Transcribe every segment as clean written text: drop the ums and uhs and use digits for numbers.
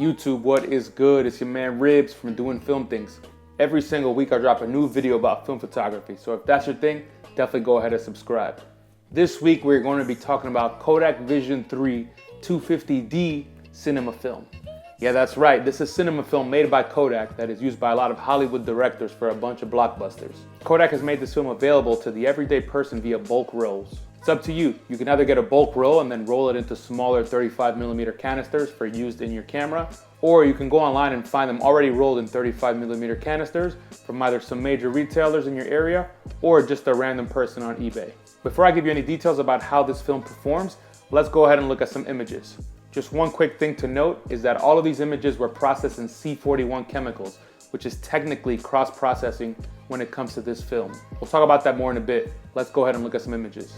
YouTube, what is good? It's your man Ribs from Doing Film Things. Every single week I drop a new video about film photography, so if that's your thing, definitely go ahead and subscribe. This week we're going to be talking about Kodak Vision3 250D cinema film. Yeah, that's right, this is cinema film made by Kodak that is used by a lot of Hollywood directors for a bunch of blockbusters. Kodak has made this film available to the everyday person via bulk rolls. It's up to you. You can either get a bulk roll and then roll it into smaller 35mm canisters for use in your camera, or you can go online and find them already rolled in 35mm canisters from either some major retailers in your area or just a random person on eBay. Before I give you any details about how this film performs, let's go ahead and look at some images. Just one quick thing to note is that all of these images were processed in C41 chemicals, which is technically cross-processing when it comes to this film. We'll talk about that more in a bit. Let's go ahead and look at some images.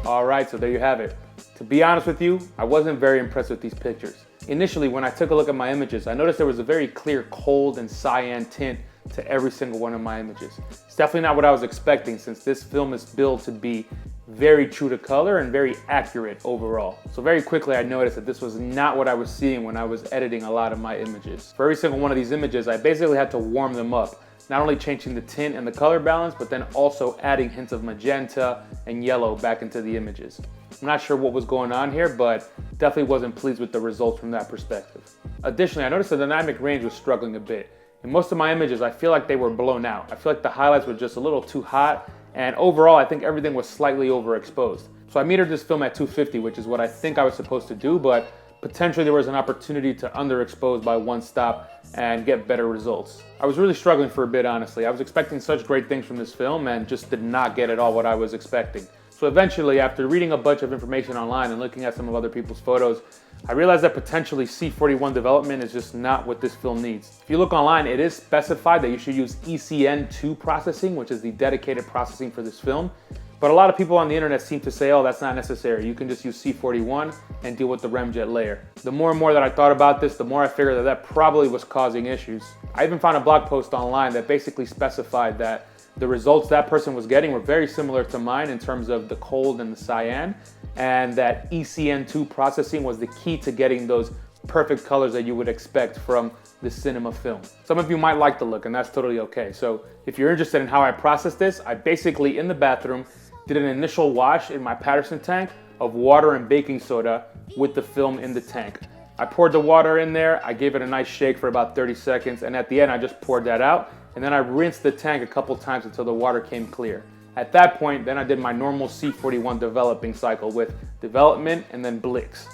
Alright, so there you have it. To be honest with you, I wasn't very impressed with these pictures. Initially, when I took a look at my images, I noticed there was a very clear cold and cyan tint to every single one of my images. It's definitely not what I was expecting, since this film is billed to be very true to color and very accurate overall. So very quickly I noticed that this was not what I was seeing when I was editing a lot of my images. For every single one of these images, I basically had to warm them up. Not only changing the tint and the color balance, but then also adding hints of magenta and yellow back into the images. I'm not sure what was going on here, but definitely wasn't pleased with the results from that perspective. Additionally, I noticed the dynamic range was struggling a bit. In most of my images, I feel like they were blown out. I feel like the highlights were just a little too hot, and overall, I think everything was slightly overexposed. So I metered this film at 250, which is what I think I was supposed to do, but potentially there was an opportunity to underexpose by one stop and get better results. I was really struggling for a bit, honestly. I was expecting such great things from this film and just did not get at all what I was expecting. So eventually, after reading a bunch of information online and looking at some of other people's photos, I realized that potentially C41 development is just not what this film needs. If you look online, it is specified that you should use ECN2 processing, which is the dedicated processing for this film. But a lot of people on the internet seem to say, oh, that's not necessary. You can just use C41 and deal with the remjet layer. The more and more that I thought about this, the more I figured that that probably was causing issues. I even found a blog post online that basically specified that the results that person was getting were very similar to mine in terms of the cold and the cyan, and that ECN2 processing was the key to getting those perfect colors that you would expect from the cinema film. Some of you might like the look, and that's totally okay. So if you're interested in how I process this, I basically, in the bathroom, did an initial wash in my Patterson tank of water and baking soda with the film in the tank. I poured the water in there, I gave it a nice shake for about 30 seconds, and at the end I just poured that out, and then I rinsed the tank a couple times until the water came clear. At that point, then I did my normal C41 developing cycle with development and then Blix.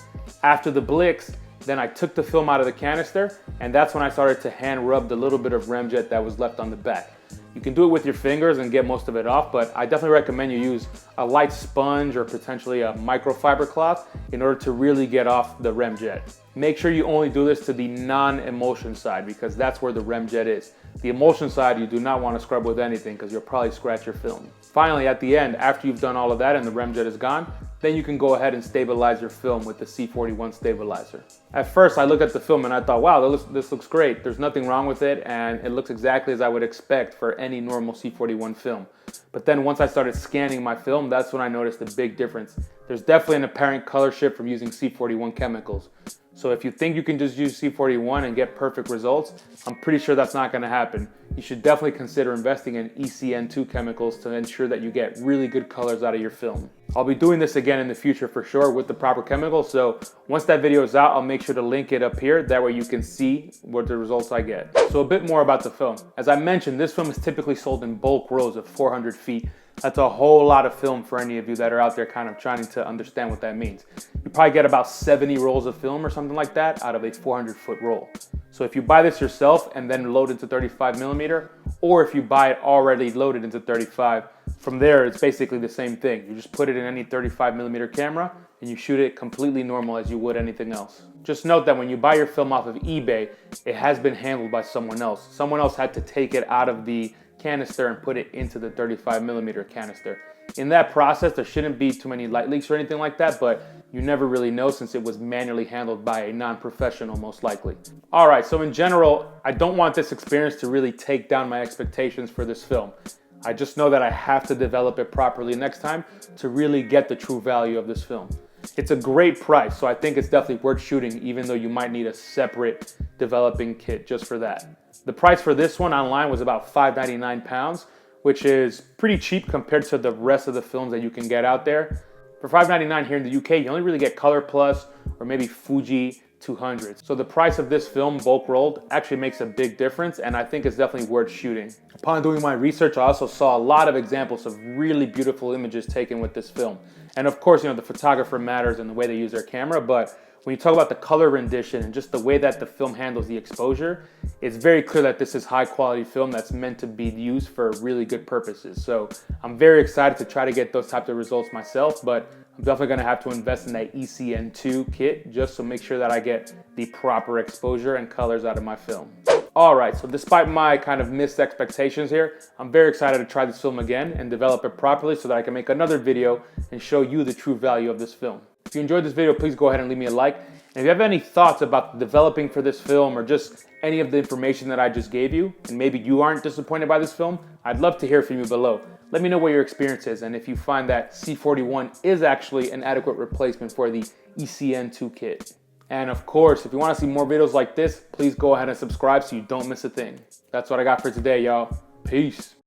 After the Blix, then I took the film out of the canister, and that's when I started to hand rub the little bit of remjet that was left on the back. You can do it with your fingers and get most of it off, but I definitely recommend you use a light sponge or potentially a microfiber cloth in order to really get off the remjet. Make sure you only do this to the non-emulsion side, because that's where the remjet is. The emulsion side, you do not want to scrub with anything because you'll probably scratch your film. Finally, at the end, after you've done all of that and the remjet is gone, then you can go ahead and stabilize your film with the C41 stabilizer. At first, I looked at the film and I thought, wow, this looks great. There's nothing wrong with it, and it looks exactly as I would expect for any normal C41 film. But then once I started scanning my film, that's when I noticed a big difference. There's definitely an apparent color shift from using C41 chemicals. So if you think you can just use C41 and get perfect results, I'm pretty sure that's not going to happen. You should definitely consider investing in ECN2 chemicals to ensure that you get really good colors out of your film. I'll be doing this again in the future for sure with the proper chemicals, so once that video is out, I'll make sure to link it up here. That way you can see what the results I get. So a bit more about the film. As I mentioned, this film is typically sold in bulk rolls of 400 feet. That's a whole lot of film for any of you that are out there kind of trying to understand what that means. You probably get about 70 rolls of film or something like that out of a 400-foot roll. So if you buy this yourself and then load it to 35mm, or if you buy it already loaded into 35, from there it's basically the same thing. You just put it in any 35mm camera and you shoot it completely normal as you would anything else. Just note that when you buy your film off of eBay, it has been handled by someone else. Someone else had to take it out of the canister and put it into the 35mm canister. In that process, there shouldn't be too many light leaks or anything like that, but you never really know since it was manually handled by a non-professional most likely. All right, so in general, I don't want this experience to really take down my expectations for this film. I just know that I have to develop it properly next time to really get the true value of this film. It's a great price, so I think it's definitely worth shooting, even though you might need a separate developing kit just for that. The price for this one online was about £5.99, which is pretty cheap compared to the rest of the films that you can get out there. For $5.99 here in the UK, you only really get Color Plus or maybe Fuji 200. So the price of this film, bulk rolled, actually makes a big difference, and I think it's definitely worth shooting. Upon doing my research, I also saw a lot of examples of really beautiful images taken with this film. And of course, you know, the photographer matters and the way they use their camera, but when you talk about the color rendition and just the way that the film handles the exposure, it's very clear that this is high quality film that's meant to be used for really good purposes. So I'm very excited to try to get those types of results myself, but I'm definitely gonna have to invest in that ECN2 kit just to make sure that I get the proper exposure and colors out of my film. All right, so despite my kind of missed expectations here, I'm very excited to try this film again and develop it properly so that I can make another video and show you the true value of this film. If you enjoyed this video, please go ahead and leave me a like. And if you have any thoughts about developing for this film or just any of the information that I just gave you, and maybe you aren't disappointed by this film, I'd love to hear from you below. Let me know what your experience is and if you find that C41 is actually an adequate replacement for the ECN2 kit. And of course, if you want to see more videos like this, please go ahead and subscribe so you don't miss a thing. That's what I got for today, y'all. Peace.